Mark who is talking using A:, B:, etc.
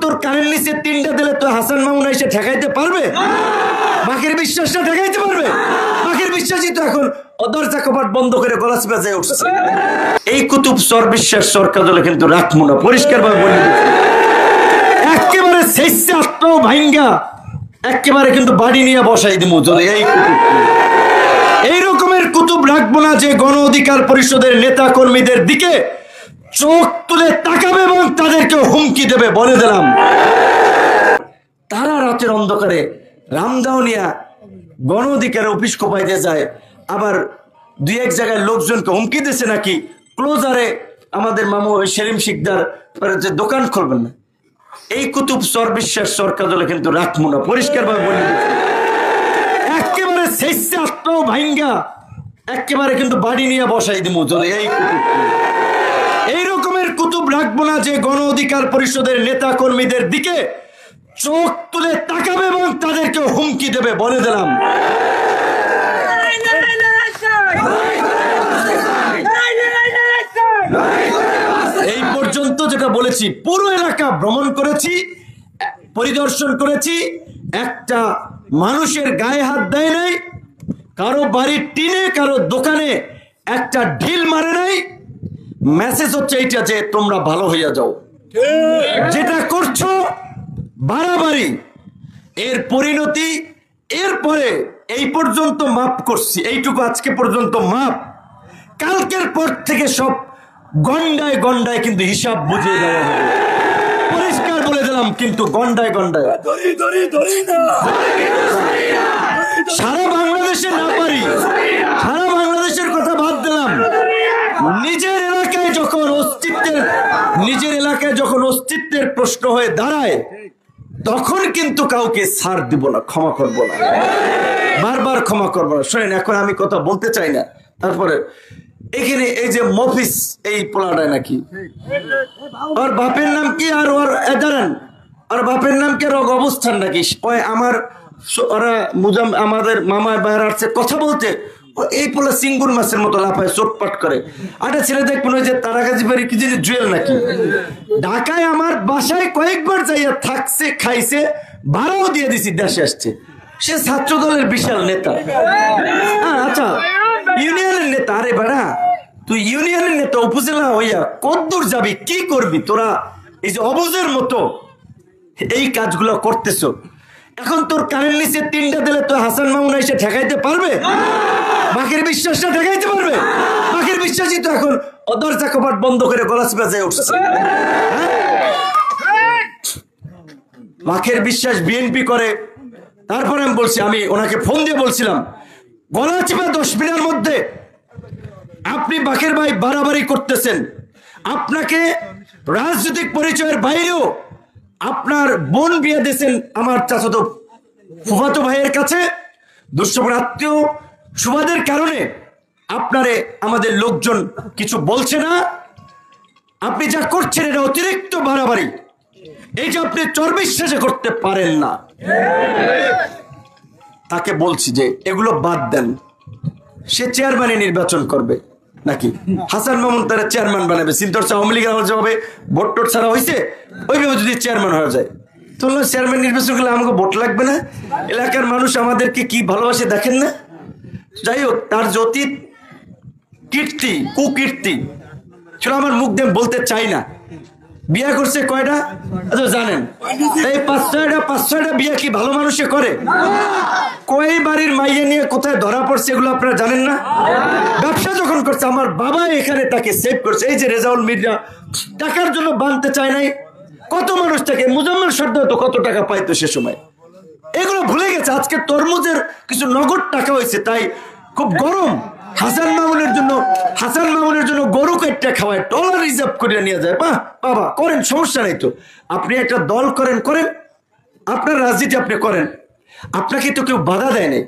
A: তোর কানের নিচে 3টা দিলে তো হাসান মামুন এসে ঠেকাইতে পারবে? বাকির বিশ্বাসটা ঠেকাইতে পারবে? বাকির বিশ্বাসই তো এখন দরজা কপাট বন্ধ করে গলা চিপা যায় উঠছে। এই কুতুব চর বিশ্বাস সরকার দলে কিন্তু রাখবো না, পরিষ্কার ভাবে বলে দিচ্ছি। একেবারে শেষে আত্মাও ভাঙ্গা একেবারে কিন্তু বাড়ি নিয়ে বসাই দিব যদি এই কুতুব। এই রকমের কুতুব রাখবো না যে গণ অধিকার পরিষদের নেতা কর্মীদের দিকে চোখ তুলে তাকাবে এবং তাদেরকে হুমকি দেবে। বলে দিলাম, তারা রাতের অন্ধকারে রামদাউনিয়া গণ অধিকার অফিস কোপাইতে যায়, আবার 2-1 জায়গায় লোকজনকে হুমকি দিয়েছে নাকি ক্লোজারে আমাদের মামু সেলিম শিকদার যে দোকান খুলবেন না। এই কুতুব চর বিশ্বাস সরকার দলে কিন্তু রাখবো না, পরিষ্কার ভাবে বলে দিচ্ছি। একেবারে শেষে আত্মাও ভাঙ্গা একেবারে কিন্তু বাড়ি নিয়ে বসাই দিব যদি এই কুতুব। এই রকমের কুতুব রাখবো না যে গণ অধিকার পরিষদের নেতা কর্মীদের দিকে চোখ তুলে তাকাবে এবং তাদেরকে হুমকি দেবে। বলে দিলাম, এই পর্যন্ত যেটা বলেছি, পুরো এলাকা ভ্রমণ করেছি, পরিদর্শন করেছি, একটা মানুষের গায়ে হাত দেয় নাই, কারো বাড়ির টিনে কারো দোকানে একটা ঢিল মারে নাই। মেসেজ হচ্ছে এইটা যে তোমরা ভালো হইয়া যাও। যেটা করছো বাড়াবাড়ি, এর পরিণতি এরপরে এই পর্যন্ত মাপ করছি, এইটুকু আজকে পর্যন্ত মাপ। কালকের পর থেকে সব গন্ডায় গন্ডায় কিন্তু হিসাব বুঝিয়ে দেওয়া হবে, পরিষ্কার বলে দিলাম। কিন্তু গন্ডায় গন্ডায় সারা বাংলাদেশে না পারি, সারা বাংলাদেশের কথা বাদ দিলাম, নিজের এলাকায় যখন অস্তিত্বের প্রশ্ন হয়ে দাঁড়ায় তখন কিন্তু কাউকে ছাড় দিব না, ক্ষমা করবো না, বারবার ক্ষমা করবো না। শোনেন, এখন আমি কথা বলতে চাই না। তারপরে এখানে এই যে মফিস, এই পোলাটায় নাকি ওর বাপের নাম কি, আর ওর দাঁড়ান, আর বাপের নাম কি, আর অবস্থান নাকি, আমার ওরা আমাদের মামা বাইরে আসছে কথা বলতে, এই পোলা সিঙ্গুর মাছের মতো লাফায় চোটপাট করে। একটা ছেলে দেখবেন ওই যে তারাকাজি বাড়ি কি জিনিস জুয়েল নাকি, ঢাকায় আমার বাসায় কয়েকবার যাইয়া থাকছে, খাইছে, ভাড়াও দিয়ে দিছি, দেশে আসছে। সে ছাত্র দলের বিশাল নেতা। আচ্ছা, ইউনিয়নের নেতা। আরে বাড়া, তুই ইউনিয়নের নেতা উপজেলা হইয়া কতদূর যাবি, কি করবি তোরা? এই যে অবুজের মতো এই কাজগুলো করতেছ। এখন তোর কানের নিচে 3টা দিলে তো হাসান মামুন এসে ঠেকাইতে পারবে? বাকির বিশ্বাসটা ঠেকাইতে পারবে? বাকির বিশ্বাসই তো এখন দরজা কপাট বন্ধ করে গলা চিপা যায় উঠছে। বাকির বিশ্বাস বিএনপি করে। তারপরে আমি বলছি, আমি ওনাকে ফোন দিয়ে বলছিলাম, গলা চিপা 10 মিনিটের মধ্যে আপনি বাকের ভাই বাড়াবাড়ি করতেছেন। আপনাকে রাজনৈতিক পরিচয়ের বাইরেও আপনার বোন বিয়ে দিয়েছেন আমার চাচাতো ফুফাতো ভাইয়ের কাছে, দুঃসময় আত্মীয় সুবাদের কারণে আপনারে আমাদের লোকজন কিছু বলছে না। আপনি যা করছেন এটা অতিরিক্ত বাড়াবাড়ি, এই যে আপনি চর বিশ্বাসে করতে পারেন না। তাকে বলছি যে এগুলো বাদ দেন। সে চেয়ারম্যানে নির্বাচন করবে নাকি হাসান মামুন তারা চেয়ারম্যান বানাবে? সিন্তর আওয়ামী লীগ যেভাবে ভোট টোট ছাড়া হয়েছে, ওইভাবে যদি চেয়ারম্যান হয়ে যায়, তাহলে চেয়ারম্যান নির্বাচন করলে আমাকে ভোট লাগবে না? এলাকার মানুষ আমাদেরকে কি ভালোবাসে দেখেন না? যাই হোক, তার যে অতীত কীর্তি কুকীর্তি সেটা আমার মুখ দিয়ে বলতে চাই না। বিয়ে করছে কয়টা জানেন? এই 5-6টা বিয়ে কি ভালো মানুষে করে? কয় বাড়ির মাইয়া নিয়ে কোথায় ধরা পড়ছে এগুলো আপনারা জানেন না? ব্যবসা যখন করছে, আমার বাবা এখানে তাকে সেভ করছে। এই যে রেজাউল মির্জা টাকার জন্য বাঁধতে চায় নাই, কত মানুষ থেকে মুজাম্মেল সর্দার তো কত টাকা পাইতো সে সময়, এগুলো ভুলে গেছে। আজকে তরমুজের কিছু নগদ টাকা হয়েছে, তাই খুব গরম। হাসান মামুনের জন্য গরু কেটে খাওয়ায়, ডলার রিজার্ভ করে নিয়ে যায়। বাবা করেন, সমস্যা নেই তো। আপনি একটা দল করেন, আপনার রাজনীতি আপনি করেন, আপনাকে তো কেউ বাধা দেয় নাই।